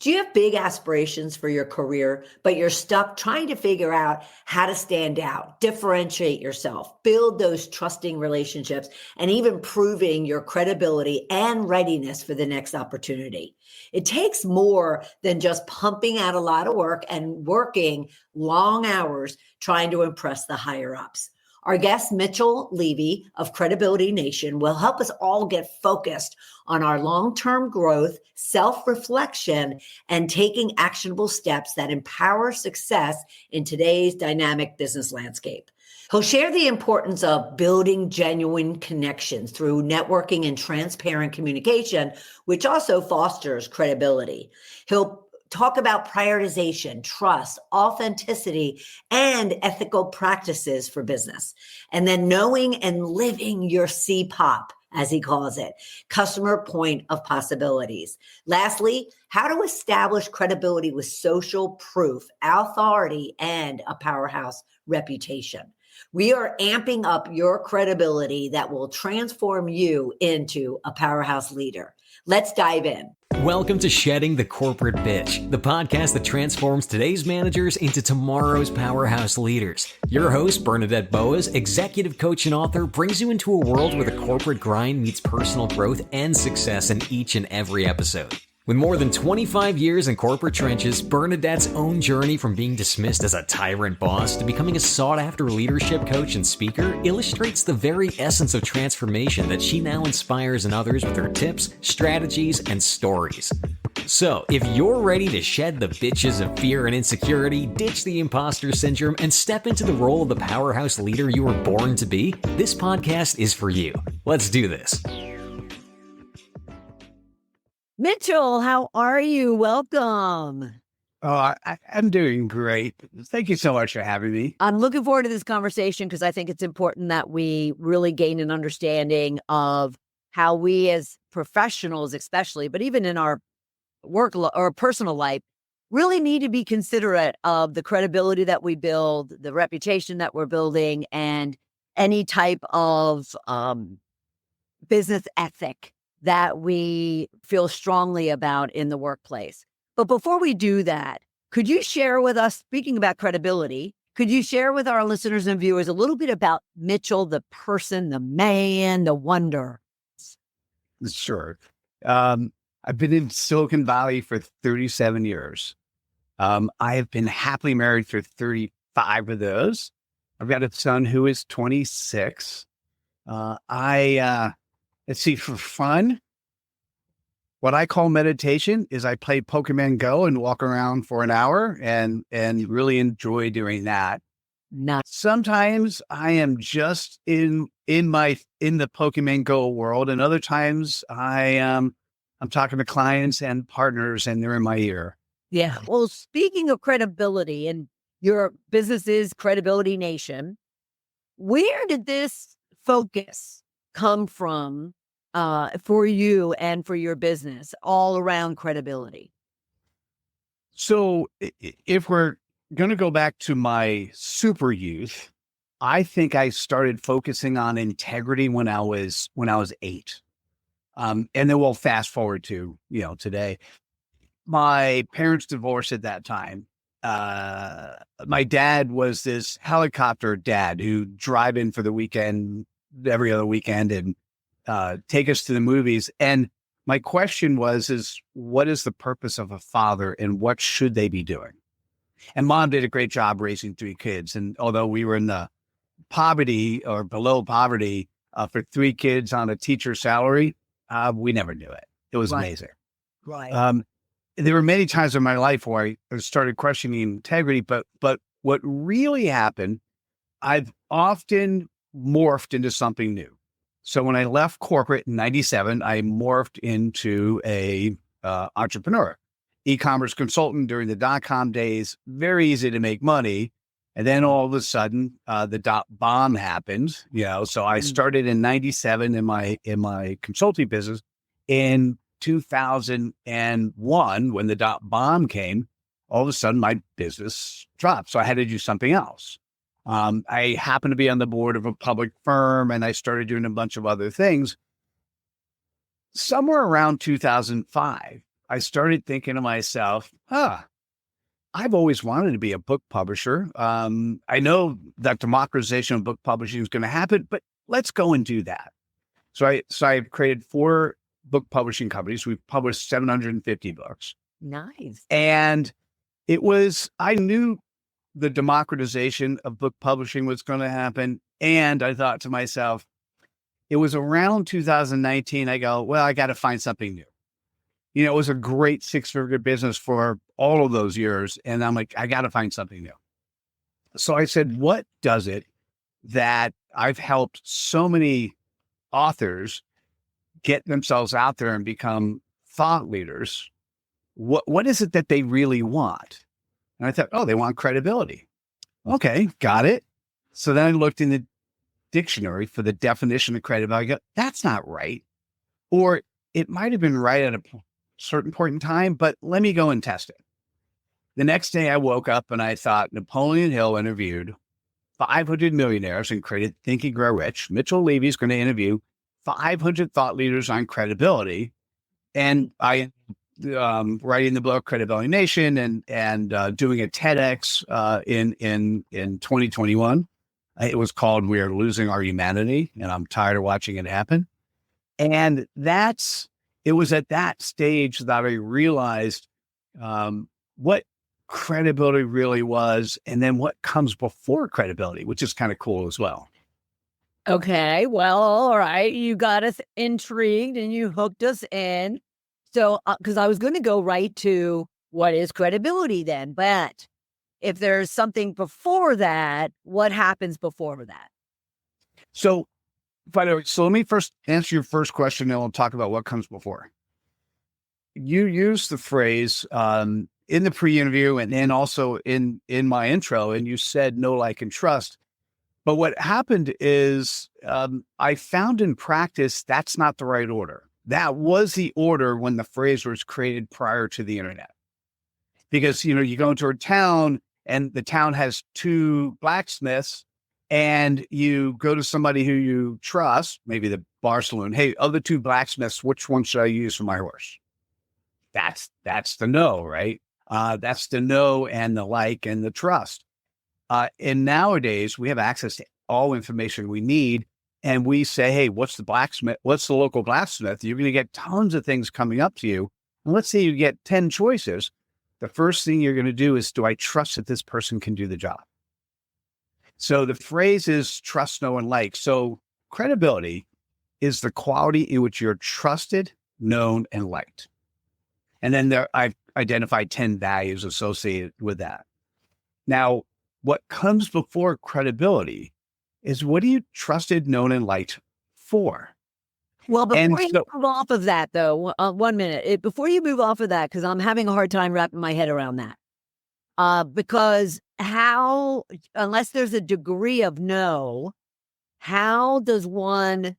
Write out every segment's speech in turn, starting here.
Do you have big aspirations for your career, but you're stuck trying to figure out how to stand out, differentiate yourself, build those trusting relationships, and even proving your credibility and readiness for the next opportunity? It takes more than just pumping out a lot of work and working long hours trying to impress the higher ups. Our guest, Mitchell Levy of Credibility Nation, will help us all get focused on our long-term growth, self-reflection, and taking actionable steps that empower success in today's dynamic business landscape. He'll share the importance of building genuine connections through networking and transparent communication, which also fosters credibility. He'll talk about prioritization, trust, authenticity, and ethical practices for business. And then knowing and living your CPOP, as he calls it, customer point of possibilities. Lastly, how to establish credibility with social proof, authority, and a powerhouse reputation. We are amping up your credibility that will transform you into a powerhouse leader. Let's dive in. Welcome to Shedding the Corporate Bitch, the podcast that transforms today's managers into tomorrow's powerhouse leaders. Your host, Bernadette, executive coach and author, brings you into a world where the corporate grind meets personal growth and success in each and every episode. With more than 25 years in corporate trenches, Bernadette's own journey from being dismissed as a tyrant boss to becoming a sought-after leadership coach and speaker illustrates the very essence of transformation that she now inspires in others with her tips, strategies, and stories. So, if you're ready to shed the bitches of fear and insecurity, ditch the imposter syndrome, and step into the role of the powerhouse leader you were born to be, this podcast is for you. Let's do this. Mitchell, how are you? Welcome. Oh, I'm doing great. Thank you so much for having me. I'm looking forward to this conversation because I think it's important that we really gain an understanding of how we as professionals, especially, but even in our work or personal life, really need to be considerate of the credibility that we build, the reputation that we're building, and any type of business ethic that we feel strongly about in the workplace. But before we do that, could you share with us, speaking about credibility, could you share with our listeners and viewers a little bit about Mitchell, the person, the man, the wonder? Sure. I've been in Silicon Valley for 37 years. I have been happily married for 35 of those. I've got a son who is 26. Let's see, for fun, what I call meditation is I play Pokemon Go and walk around for an hour and really enjoy doing that. Sometimes I am just in the Pokemon Go world, and other times I'm talking to clients and partners and they're in my ear. Yeah. Well, speaking of credibility, and your business is Credibility Nation, where did this focus come from for you and for your business all around credibility? So if we're going to go back to my super youth, I think I started focusing on integrity when I was 8. And then we'll fast forward to, today. My parents divorced at that time. My dad was this helicopter dad who'd drive in for the weekend, every other weekend, and take us to the movies. And my question is what is the purpose of a father and what should they be doing? And mom did a great job raising 3 kids. And although we were in the poverty or below poverty for 3 kids on a teacher's salary, we never knew it. It was amazing. Right. There were many times in my life where I started questioning integrity, but what really happened, I've often morphed into something new. So when I left corporate in 97, I morphed into a entrepreneur, e-commerce consultant during the dot-com days, very easy to make money. And then all of a sudden, the dot bomb happened, so I started in 97 in my consulting business. In 2001, when the dot bomb came, all of a sudden my business dropped. So I had to do something else. I happened to be on the board of a public firm and I started doing a bunch of other things. Somewhere around 2005, I started thinking to myself, I've always wanted to be a book publisher. I know that democratization of book publishing is going to happen, but let's go and do that. So I've created 4 book publishing companies. We've published 750 books. Nice. And I knew the democratization of book publishing was going to happen. And I thought to myself, it was around 2019. I go, well, I got to find something new. It was a great 6-figure business for all of those years. And I'm like, I got to find something new. So I said, what does it that I've helped so many authors get themselves out there and become thought leaders? What is it that they really want? And I thought, they want credibility. Okay, got it. So then I looked in the dictionary for the definition of credibility. I go, that's not right. Or it might have been right at a certain point in time, but let me go and test it. The next day I woke up and I thought Napoleon Hill interviewed 500 millionaires and created Think and Grow Rich. Mitchell Levy is going to interview 500 thought leaders on credibility. And I writing the book Credibility Nation and doing a TEDx in 2021. It was called "We Are Losing Our Humanity," and I'm tired of watching it happen. And it was at that stage that I realized what credibility really was, and then what comes before credibility, which is kind of cool as well. Okay, well, all right. You got us intrigued and you hooked us in. So, because I was going to go right to what is credibility then, but if there's something before that, what happens before that? So, by the way, let me first answer your first question, and we'll talk about what comes before. You used the phrase in the pre-interview and then also in my intro, and you said know, like, and trust. But what happened is I found in practice that's not the right order. That was the order when the phrase was created prior to the internet. Because, you go into a town and the town has 2 blacksmiths, and you go to somebody who you trust, maybe the bar saloon. Hey, of the 2 blacksmiths, which one should I use for my horse? That's the no, right? That's the no and the like and the trust. And nowadays we have access to all information we need. And we say, hey, what's the local blacksmith? You're going to get tons of things coming up to you. And let's say you get 10 choices. The first thing you're going to do is, do I trust that this person can do the job? So the phrase is trust, know, and like. So credibility is the quality in which you're trusted, known, and liked. And then I've identified 10 values associated with that. Now, what comes before credibility is, what are you trusted, known, and liked for? Well, before you move off of that, though, 1 minute, before you move off of that, because I'm having a hard time wrapping my head around that. Because unless there's a degree of know, how does one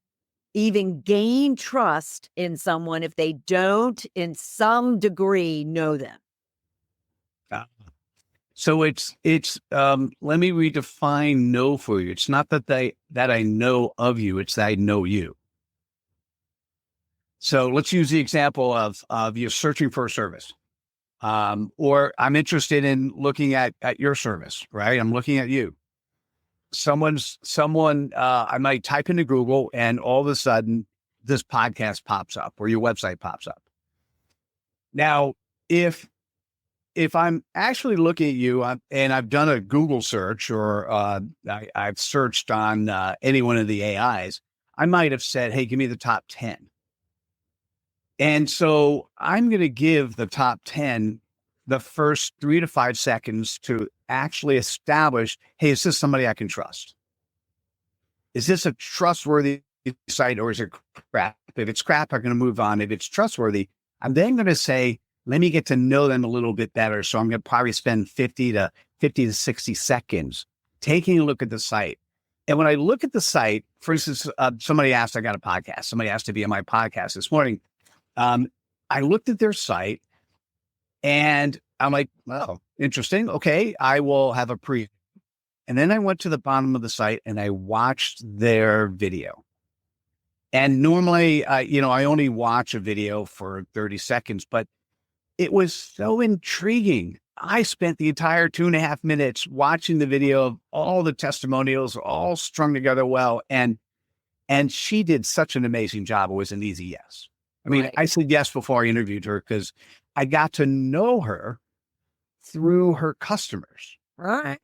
even gain trust in someone if they don't, in some degree, know them? So it's let me redefine know for you. It's not that I know of you, it's that I know you. So let's use the example of you searching for a service. Or I'm interested in looking at your service, right? I'm looking at you. Someone, I might type into Google and all of a sudden this podcast pops up or your website pops up. Now, if I'm actually looking at you and I've done a Google search or I've searched on any one of the AIs, I might have said, hey, give me the top 10. And so I'm going to give the top 10 the first 3 to 5 seconds to actually establish, hey, is this somebody I can trust? Is this a trustworthy site or is it crap? If it's crap, I'm going to move on. If it's trustworthy, I'm then going to say, let me get to know them a little bit better. So I'm going to probably spend 50 to 60 seconds taking a look at the site. And when I look at the site, for instance, somebody asked, I got a podcast. Somebody asked to be on my podcast this morning. I looked at their site and I'm like, oh, interesting. Okay, I will have a preview. And then I went to the bottom of the site and I watched their video. And normally, I only watch a video for 30 seconds, but it was so intriguing. I spent the entire 2.5 minutes watching the video of all the testimonials, all strung together well. And she did such an amazing job. It was an easy yes. I mean, Right. I said yes before I interviewed her because I got to know her through her customers. All right.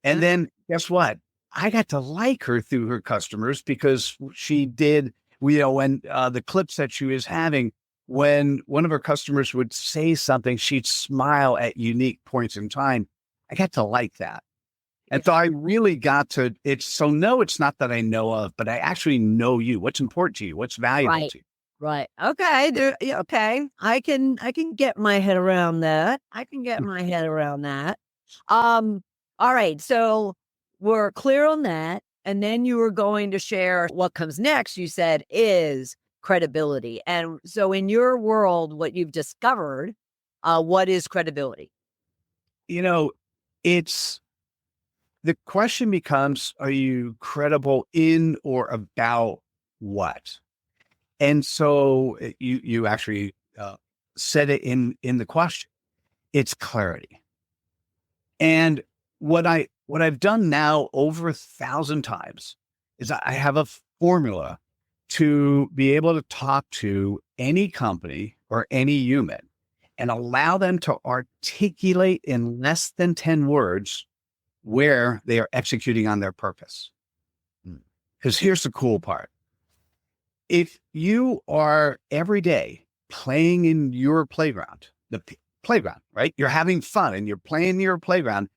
And then guess what? I got to like her through her customers because she did, when the clips that she was having, when one of her customers would say something, she'd smile at unique points in time. I got to like that. And so I really got to, no, it's not that I know of, but I actually know you. What's important to you? What's valuable Right. to you? Right. Okay. Okay. I can get my head around that. All right. So we're clear on that. And then you were going to share what comes next, you said, is credibility. And so in your world, what you've discovered, what is credibility? It's the question becomes, are you credible in or about what? And so you actually said it in the question. It's clarity. And what I've done now over 1,000 times is I have a formula to be able to talk to any company or any human and allow them to articulate in less than 10 words where they are executing on their purpose. Because here's the cool part. If you are every day playing in your playground, playground, right? You're having fun and you're playing in your playground.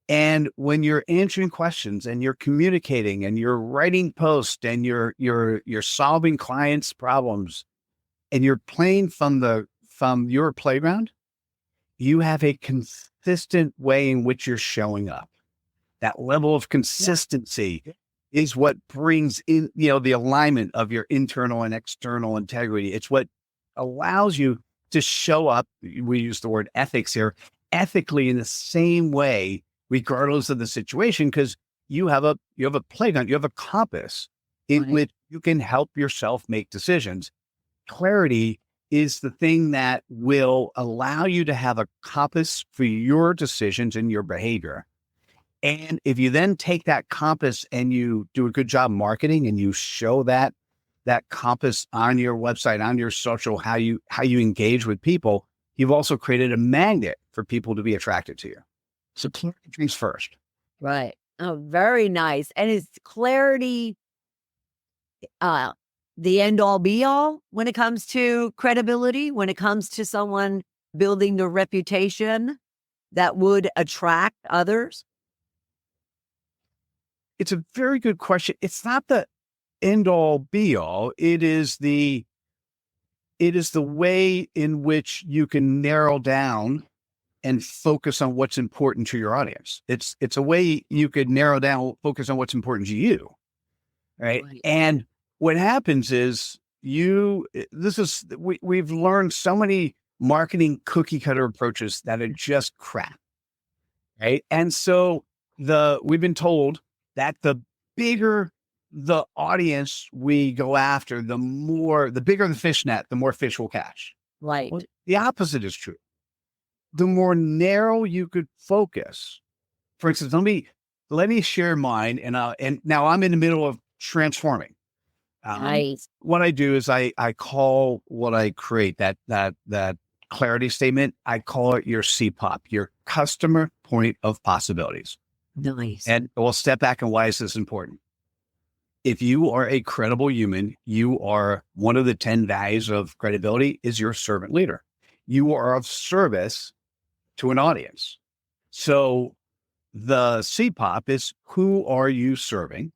And when you're answering questions and you're communicating and you're writing posts and you're solving clients' problems and you're playing from your playground, you have a consistent way in which you're showing up. That level of consistency is what brings in, the alignment of your internal and external integrity. It's what allows you to show up. We use the word ethics here, ethically in the same way, regardless of the situation, because you have a playground, you have a compass in which you can help yourself make decisions. Clarity is the thing that will allow you to have a compass for your decisions and your behavior. And if you then take that compass and you do a good job marketing and you show that compass on your website, on your social, how you engage with people, you've also created a magnet for people to be attracted to you. So clarity comes first. Right. Oh, very nice. And is clarity the end all be all when it comes to credibility, when it comes to someone building the reputation that would attract others? It's a very good question. It's not the end all be all. It is the way in which you can narrow down and focus on what's important to your audience. It's a way you could narrow down, focus on what's important to you. Right. And what happens is we've learned so many marketing cookie cutter approaches that are just crap. Right. And so we've been told that the bigger the audience we go after, the bigger the fish net, the more fish will catch. Right. Well, the opposite is true. The more narrow you could focus. For instance, let me share mine. And now I'm in the middle of transforming. Nice. What I do is I call what I create, that clarity statement, I call it your CPOP, your customer point of possibilities. Nice. And we'll step back and why is this important? If you are a credible human, you are one of the 10 values of credibility is your servant leader. You are of service to an audience. So the CPOP is who are you serving?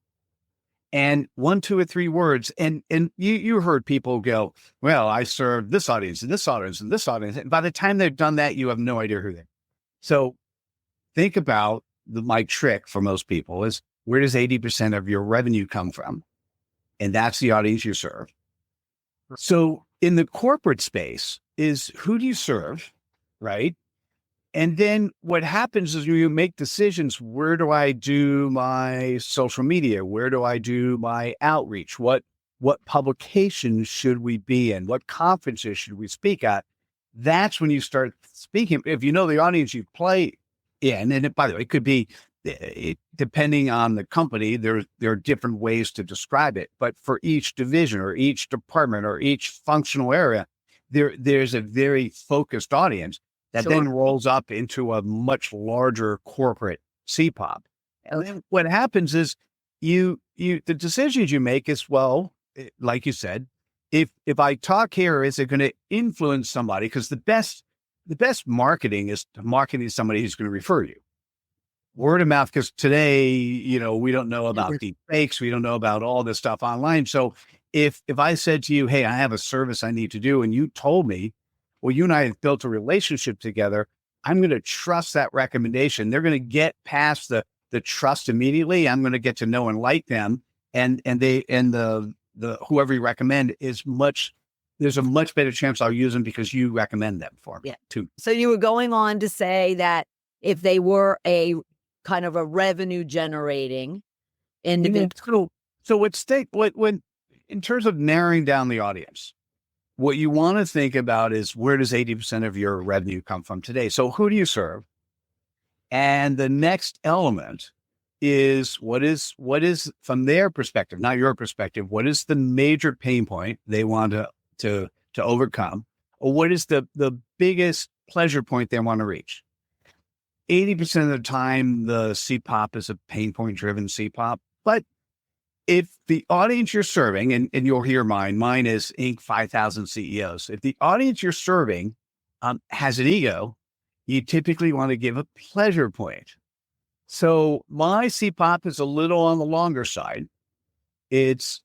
And 1, 2, or 3 words. And you heard people go, well, I serve this audience and this audience and this audience. And by the time they've done that, you have no idea who they are. So think about my trick for most people is where does 80% of your revenue come from? And that's the audience you serve. So in the corporate space is who do you serve, right? And then what happens is you make decisions. Where do I do my social media? Where do I do my outreach? What publications should we be in? What conferences should we speak at? that's when you start speaking. If you know the audience you play in, and by the way, it could be, depending on the company, there are different ways to describe it. But for each division or each department or each functional area, there's a very focused audience that then rolls up into a much larger corporate CPOP. And then what happens is the decisions you make is, well, like you said, if I talk here, is it going to influence somebody? Because the best marketing is marketing somebody who's going to refer you. Word of mouth, because today, we don't know about deep fakes. We don't know about all this stuff online. So if I said to you, hey, I have a service I need to do, and you told me, well, you and I have built a relationship together, I'm going to trust that recommendation. They're going to get past the trust immediately. I'm going to get to know and like them. And the whoever you recommend there's a much better chance I'll use them because you recommend them for me too. So you were going on to say that if they were a kind of a revenue generating individual. So when in terms of narrowing down the audience, what you want to think about is, where does 80% of your revenue come from today? So who do you serve? And the next element is what is from their perspective, not your perspective, what is the major pain point they want to overcome? Or what is the biggest pleasure point they want to reach? 80% of the time, the CPOP is a pain point driven CPOP. But if the audience you're serving, and you'll hear mine is Inc. 5,000 CEOs. If the audience you're serving has an ego, you typically want to give a pleasure point. So my CPOP is a little on the longer side. It's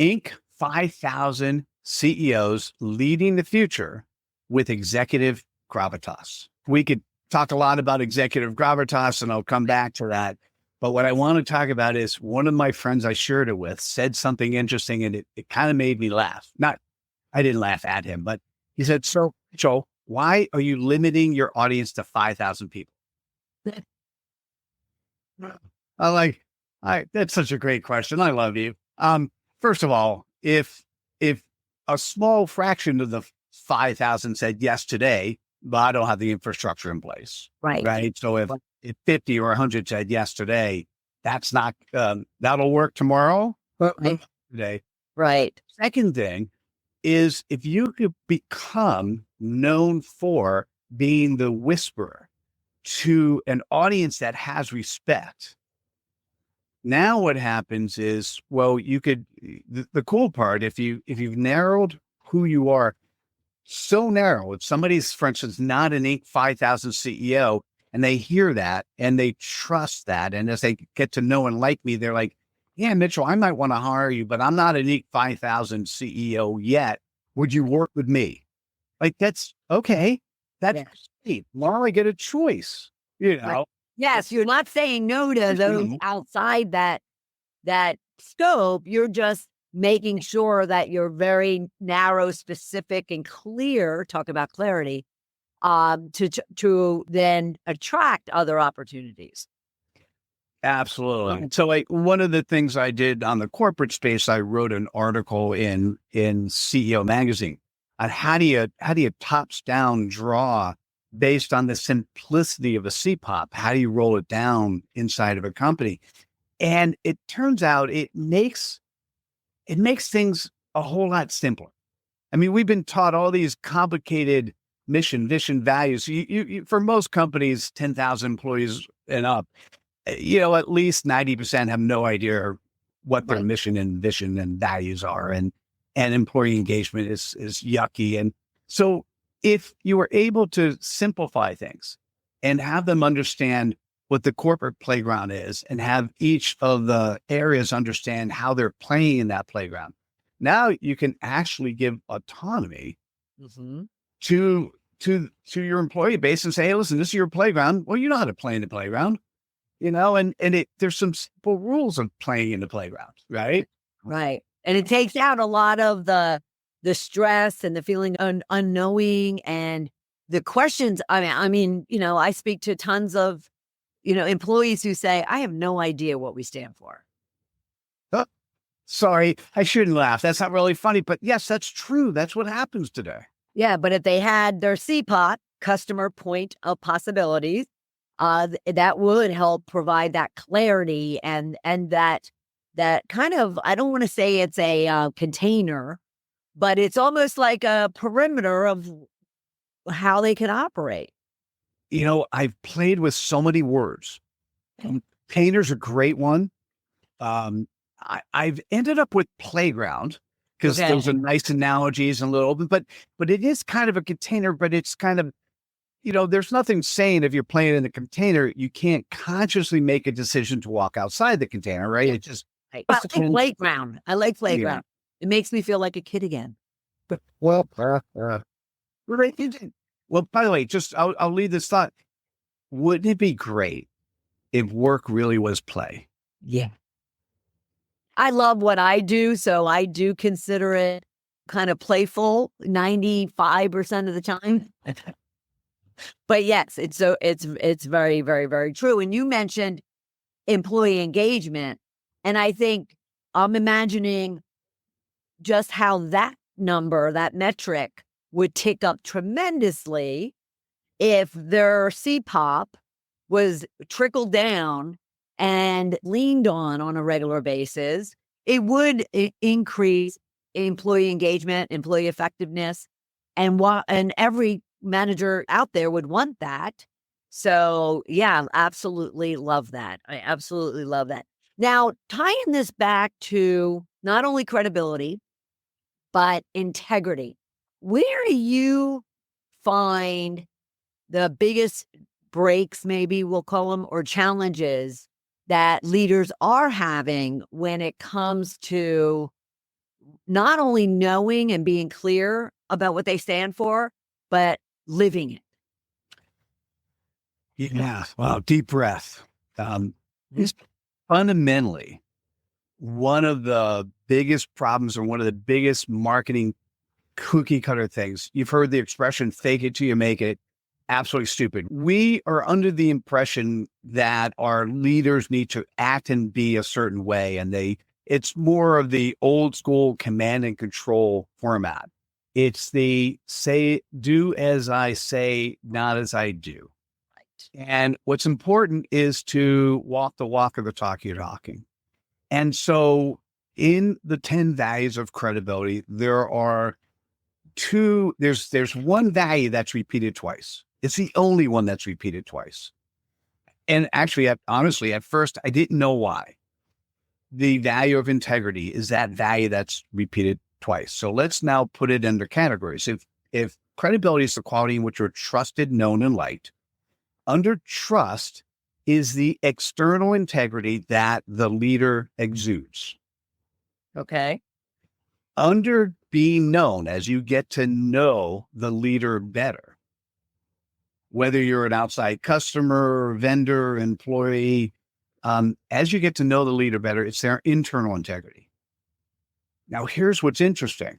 Inc. 5,000 CEOs leading the future with executive gravitas. We could talk a lot about executive gravitas, and I'll come back to that. But what I want to talk about is, one of my friends I shared it with said something interesting, and it kind of made me laugh. I didn't laugh at him, but he said, "So, Mitchell, why are you limiting your audience to 5,000 people?" That's such a great question. I love you. First of all, if a small fraction of the 5,000 said yes today, but I don't have the infrastructure in place. Right. So if 50 or 100 said yes today, that's not, that'll work tomorrow. Today. Right. Second thing is, if you could become known for being the whisperer to an audience that has respect. Now what happens is, well, you could, the cool part, if you've narrowed who you are so narrow, if somebody's, for instance, not an Inc. 5,000 CEO, and they hear that and they trust that, and as they get to know and like me, they're like, yeah, Mitchell, I might want to hire you, but I'm not an Inc. 5,000 CEO yet. Would you work with me? Like, that's okay. That's great. Now I get a choice, Right. Yes, you're not saying no to those outside that scope. You're just making sure that you're very narrow, specific, and clear. Talk about clarity, to then attract other opportunities. Absolutely. So, like, one of the things I did on the corporate space, I wrote an article in CEO magazine on how do you tops down draw based on the simplicity of a CPOP. How do you roll it down inside of a company? And it turns out it makes things a whole lot simpler. I mean, we've been taught all these complicated mission, vision, values. You for most companies, 10,000 employees and up, at least 90% have no idea what their mission and vision and values are. And employee engagement is yucky. And so if you were able to simplify things and have them understand what the corporate playground is, and have each of the areas understand how they're playing in that playground, now you can actually give autonomy to your employee base and say, hey, listen, this is your playground. Well, you know how to play in the playground, and there's some simple rules of playing in the playground, right? Right. And it takes out a lot of the stress and the feeling unknowing and the questions. I mean, I speak to tons of, employees who say, I have no idea what we stand for. Oh, sorry, I shouldn't laugh. That's not really funny, but yes, that's true. That's what happens today. Yeah, but if they had their CPOP, customer point of possibilities, that would help provide that clarity and that kind of, I don't want to say it's a container, but it's almost like a perimeter of how they can operate. I've played with so many words. Painter's a great one. I've ended up with playground because those are nice analogies and a little bit, but it is kind of a container, but it's kind of, there's nothing saying if you're playing in a container, you can't consciously make a decision to walk outside the container, right? It just, Right. I like playground. I like playground. It makes me feel like a kid again. But well, right. Well, by the way, I'll leave this thought. Wouldn't it be great if work really was play? Yeah. I love what I do, so I do consider it kind of playful 95% of the time. But yes, it's very, very, very true. And you mentioned employee engagement, and I think I'm imagining just how that number, that metric would tick up tremendously if their CPOP was trickled down and leaned on a regular basis. It would increase employee engagement, employee effectiveness, and every manager out there would want that. So yeah, absolutely love that. I absolutely love that. Now, tying this back to not only credibility, but integrity, where do you find the biggest breaks, maybe we'll call them, or challenges that leaders are having when it comes to not only knowing and being clear about what they stand for, but living it? Yeah. Wow. Deep breath. It's fundamentally one of the biggest problems or one of the biggest marketing cookie cutter things. You've heard the expression, fake it till you make it. Absolutely stupid. We are under the impression that our leaders need to act and be a certain way. And it's more of the old school command and control format. It's the do as I say, not as I do. Right. And what's important is to walk the walk or the talk you're talking. And so in the 10 values of credibility, there's one value that's repeated twice. It's the only one that's repeated twice. And actually, honestly, at first, I didn't know why. The value of integrity is that value that's repeated twice. So let's now put it under categories. If credibility is the quality in which you're trusted, known, and liked, under trust is the external integrity that the leader exudes. Okay. Under being known, as you get to know the leader better, whether you're an outside customer, vendor, employee, as you get to know the leader better, it's their internal integrity. Now, here's what's interesting.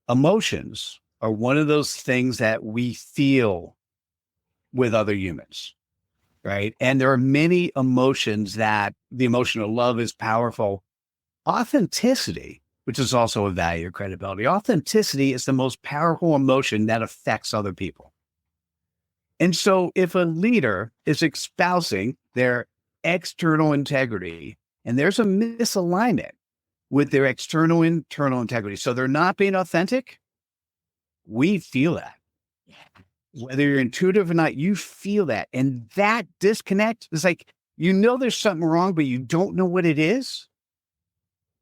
Emotions are one of those things that we feel with other humans, right? And there are many emotions that the emotion of love is powerful. Authenticity, which is also a value of credibility, authenticity is the most powerful emotion that affects other people. And so if a leader is espousing their external integrity and there's a misalignment with their internal integrity, so they're not being authentic, we feel that. Whether you're intuitive or not, you feel that. And that disconnect is like, there's something wrong, but you don't know what it is.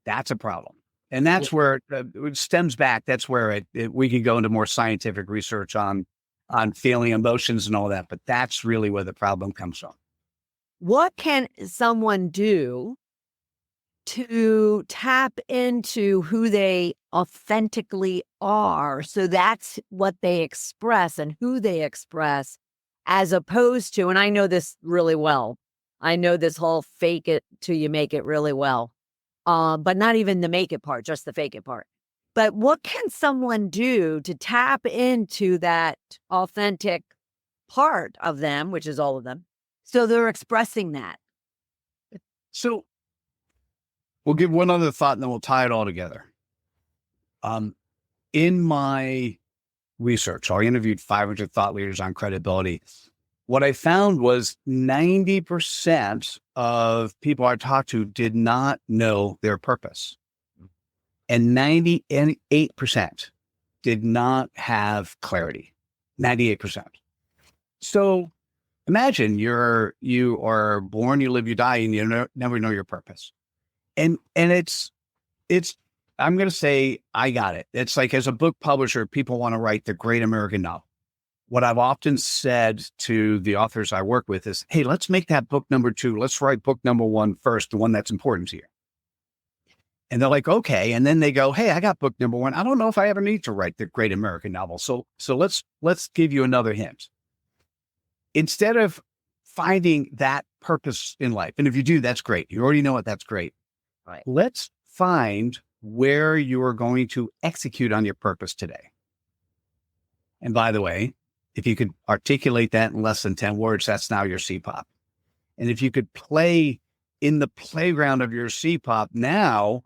That's a problem. And that's where it stems back. That's where we could go into more scientific research on feeling emotions and all that. But that's really where the problem comes from. What can someone do to tap into who they authentically are? So that's what they express and who they express, as opposed to, and I know this really well. I know this whole fake it till you make it really well. But not even the make it part, just the fake it part. But what can someone do to tap into that authentic part of them, which is all of them, so they're expressing that? So we'll give one other thought and then we'll tie it all together. in my research, so I interviewed 500 thought leaders on credibility. What I found was 90% of people I talked to did not know their purpose. And 98% did not have clarity. 98%. So imagine you are born, you live, you die, and you never know your purpose. And it's I'm going to say, I got it. It's like, as a book publisher, people want to write the great American novel. What I've often said to the authors I work with is, hey, let's make that book number 2. Let's write book number 1 first, the one that's important to you. And they're like, okay. And then they go, hey, I got book number 1. I don't know if I ever need to write the great American novel. So let's give you another hint. Instead of finding that purpose in life, and if you do, that's great. You already know it. That's great. Right. Let's find where you are going to execute on your purpose today. And by the way, if you could articulate that in less than 10 words, that's now your CPOP. And if you could play in the playground of your CPOP, now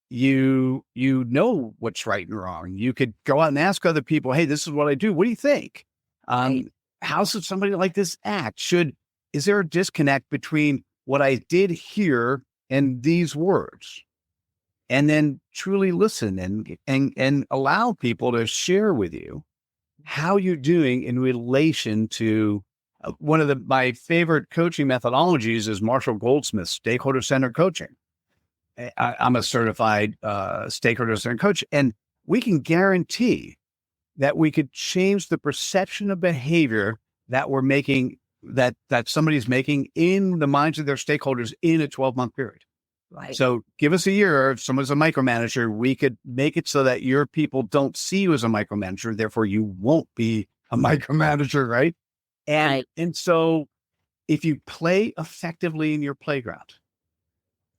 you know what's right and wrong. You could go out and ask other people, hey, this is what I do. What do you think? Right. How should somebody like this act? Is there a disconnect between what I did here and these words? And then truly listen and allow people to share with you how you're doing in relation to one of my favorite coaching methodologies is Marshall Goldsmith's stakeholder-centered coaching. I'm a certified stakeholder-centered coach, and we can guarantee that we could change the perception of behavior that we're making, that somebody's making in the minds of their stakeholders in a 12-month period. Right. So give us a year. If someone's a micromanager, we could make it so that your people don't see you as a micromanager. Therefore, you won't be a micromanager, right? And so if you play effectively in your playground,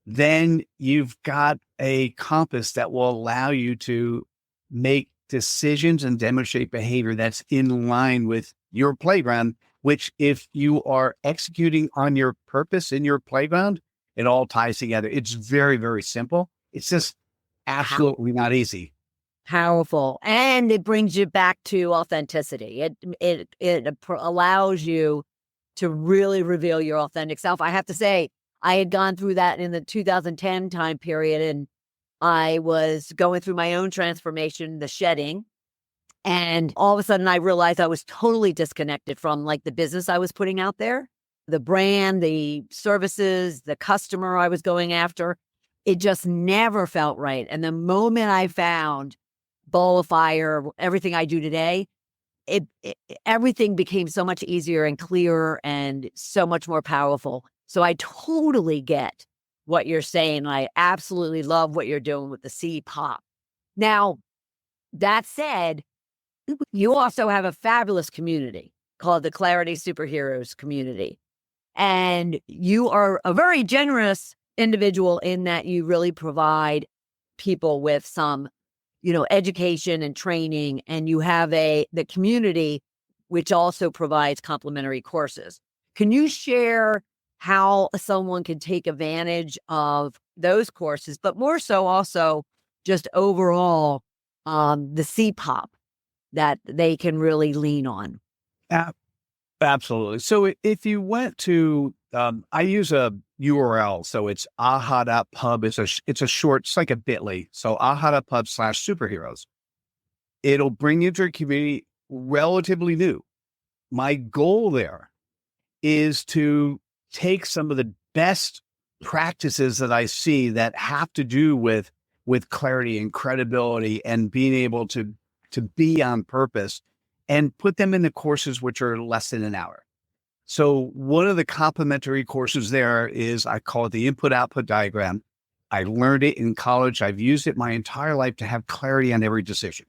then you've got a compass that will allow you to make decisions and demonstrate behavior that's in line with your playground, which if you are executing on your purpose in your playground, it all ties together. It's very, very simple. It's just absolutely not easy. Powerful. And it brings you back to authenticity. It allows you to really reveal your authentic self. I have to say, I had gone through that in the 2010 time period, and I was going through my own transformation, the shedding. And all of a sudden I realized I was totally disconnected from like the business I was putting out there, the brand, the services, the customer I was going after. It just never felt right. And the moment I found Ball of Fire, everything I do today, everything became so much easier and clearer and so much more powerful. So I totally get what you're saying. I absolutely love what you're doing with the CPOP. Now, that said, you also have a fabulous community called the Clarity Superheroes community. And you are a very generous individual in that you really provide people with some, education and training, and you have the community, which also provides complimentary courses. Can you share how someone can take advantage of those courses, but more so also just overall the CPOP that they can really lean on? Absolutely. So if you went to, I use a URL, so it's aha.pub. It's a short, it's like a bit.ly. So aha.pub/superheroes. It'll bring you to a community relatively new. My goal there is to take some of the best practices that I see that have to do with clarity and credibility and being able to be on purpose and put them in the courses which are less than an hour. So one of the complementary courses there is, I call it the input-output diagram. I learned it in college. I've used it my entire life to have clarity on every decision.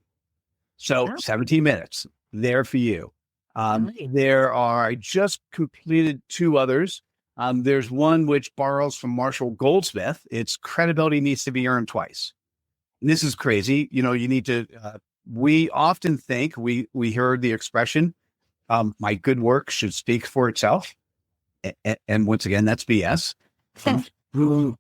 So 17 minutes there for you. I just completed 2 others. There's one which borrows from Marshall Goldsmith. It's credibility needs to be earned twice. And this is crazy. You need to, we often think we heard the expression, my good work should speak for itself. And once again, that's BS. You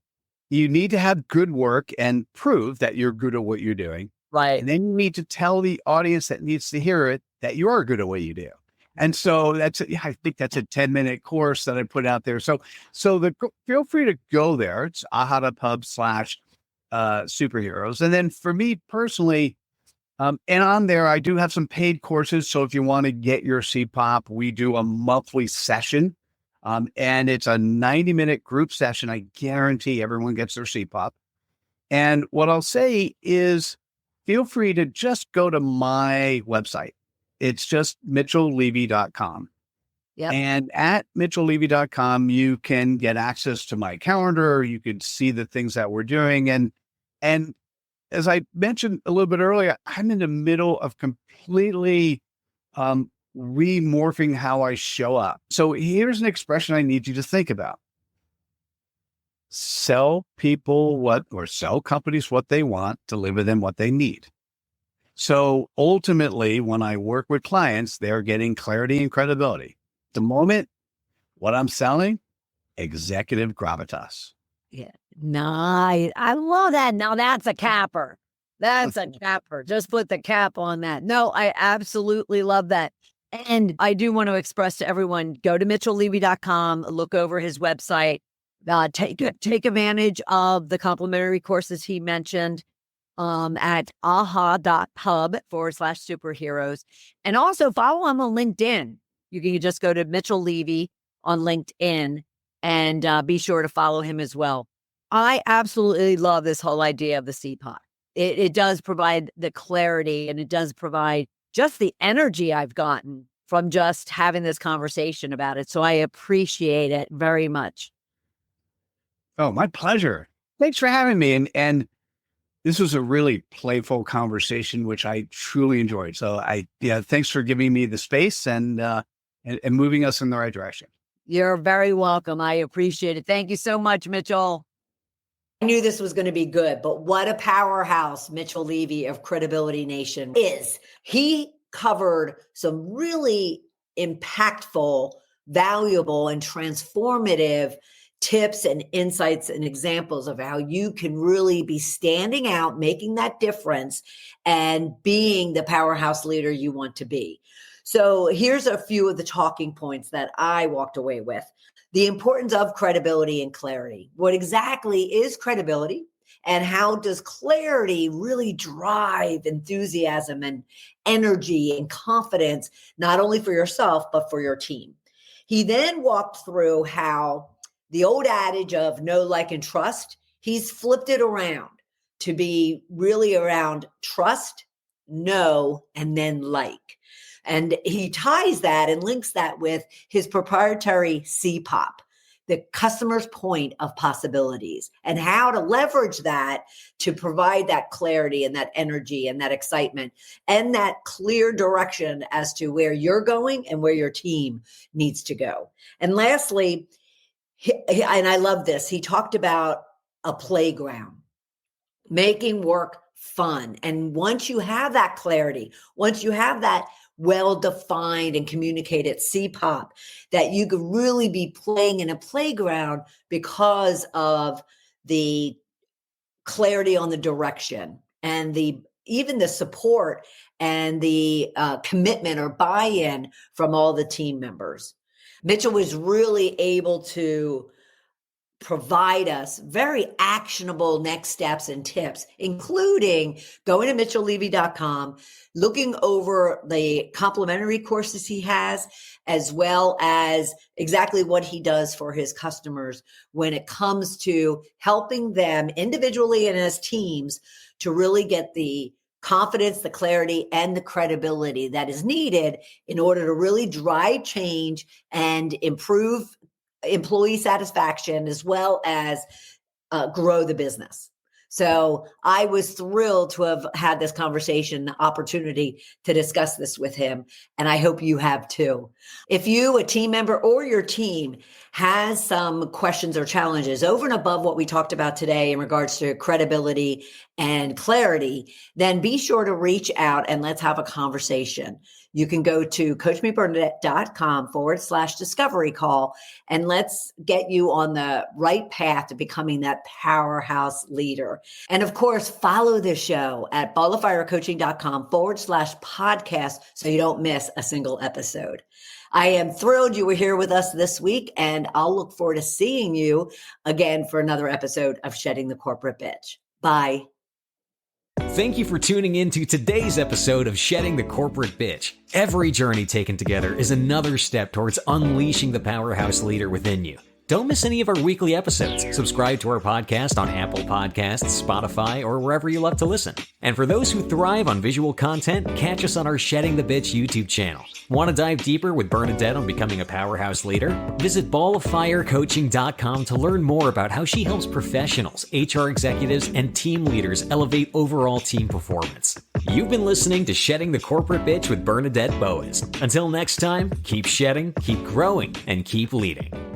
need to have good work and prove that you're good at what you're doing. Right. And then you need to tell the audience that needs to hear it that you are good at what you do. And so I think that's a 10-minute course that I put out there. So feel free to go there. It's aha.pub/superheroes. And then for me personally, and on there, I do have some paid courses. So if you want to get your CPOP, we do a monthly session. And it's a 90-minute group session. I guarantee everyone gets their CPOP. And what I'll say is feel free to just go to my website. It's just mitchelllevy.com. Yep. And at mitchelllevy.com, you can get access to my calendar. You can see the things that we're doing. And as I mentioned a little bit earlier, I'm in the middle of completely remorphing how I show up. So here's an expression I need you to think about. Sell companies what they want, deliver them what they need. So ultimately, when I work with clients, they're getting clarity and credibility. The moment, what I'm selling, executive gravitas. Yeah. Nice. I love that. Now that's a capper. That's a capper. Just put the cap on that. No, I absolutely love that. And I do want to express to everyone, go to mitchelllevy.com, look over his website, take advantage of the complimentary courses he mentioned at aha.pub/superheroes. And also follow him on LinkedIn. You can just go to Mitchell Levy on LinkedIn and be sure to follow him as well. I absolutely love this whole idea of the CPOP. It does provide the clarity, and it does provide just the energy I've gotten from just having this conversation about it. So I appreciate it very much. Oh, my pleasure. Thanks for having me. And this was a really playful conversation, which I truly enjoyed. So thanks for giving me the space and moving us in the right direction. You're very welcome. I appreciate it. Thank you so much, Mitchell. I knew this was going to be good, but what a powerhouse Mitchell Levy of Credibility Nation is. He covered some really impactful, valuable, and transformative tips and insights and examples of how you can really be standing out, making that difference, and being the powerhouse leader you want to be. So here's a few of the talking points that I walked away with. The importance of credibility and clarity. What exactly is credibility? And how does clarity really drive enthusiasm and energy and confidence, not only for yourself, but for your team? He then walked through how the old adage of know, like, and trust, he's flipped it around to be really around trust, know, and then like. And he ties that and links that with his proprietary CPOP, the customer's point of possibilities, and how to leverage that to provide that clarity and that energy and that excitement and that clear direction as to where you're going and where your team needs to go. And lastly, and I love this, he talked about a playground, making work fun. And once you have that clarity, once you have that well-defined and communicated CPOP, that you could really be playing in a playground because of the clarity on the direction and even the support and the commitment or buy-in from all the team members. Mitchell was really able to provide us very actionable next steps and tips, including going to mitchelllevy.com, looking over the complimentary courses he has, as well as exactly what he does for his customers when it comes to helping them individually and as teams to really get the confidence, the clarity, and the credibility that is needed in order to really drive change and improve employee satisfaction, as well as grow the business. So I was thrilled to have had this conversation, the opportunity to discuss this with him. And I hope you have too. If you, a team member, or your team has some questions or challenges over and above what we talked about today in regards to credibility and clarity, then be sure to reach out and let's have a conversation. you can go to coachmebernadette.com/discovery call, and let's get you on the right path to becoming that powerhouse leader. And of course, follow the show at balloffirecoaching.com/podcast so you don't miss a single episode. I am thrilled you were here with us this week, and I'll look forward to seeing you again for another episode of Shedding the Corporate Bitch. Bye. Thank you for tuning in to today's episode of Shedding the Corporate Bitch. Every journey taken together is another step towards unleashing the powerhouse leader within you. Don't miss any of our weekly episodes. Subscribe to our podcast on Apple Podcasts, Spotify, or wherever you love to listen. And for those who thrive on visual content, catch us on our Shedding the Bitch YouTube channel. Want to dive deeper with Bernadette on becoming a powerhouse leader? Visit balloffirecoaching.com to learn more about how she helps professionals, HR executives, and team leaders elevate overall team performance. You've been listening to Shedding the Corporate Bitch with Bernadette Boas. Until next time, keep shedding, keep growing, and keep leading.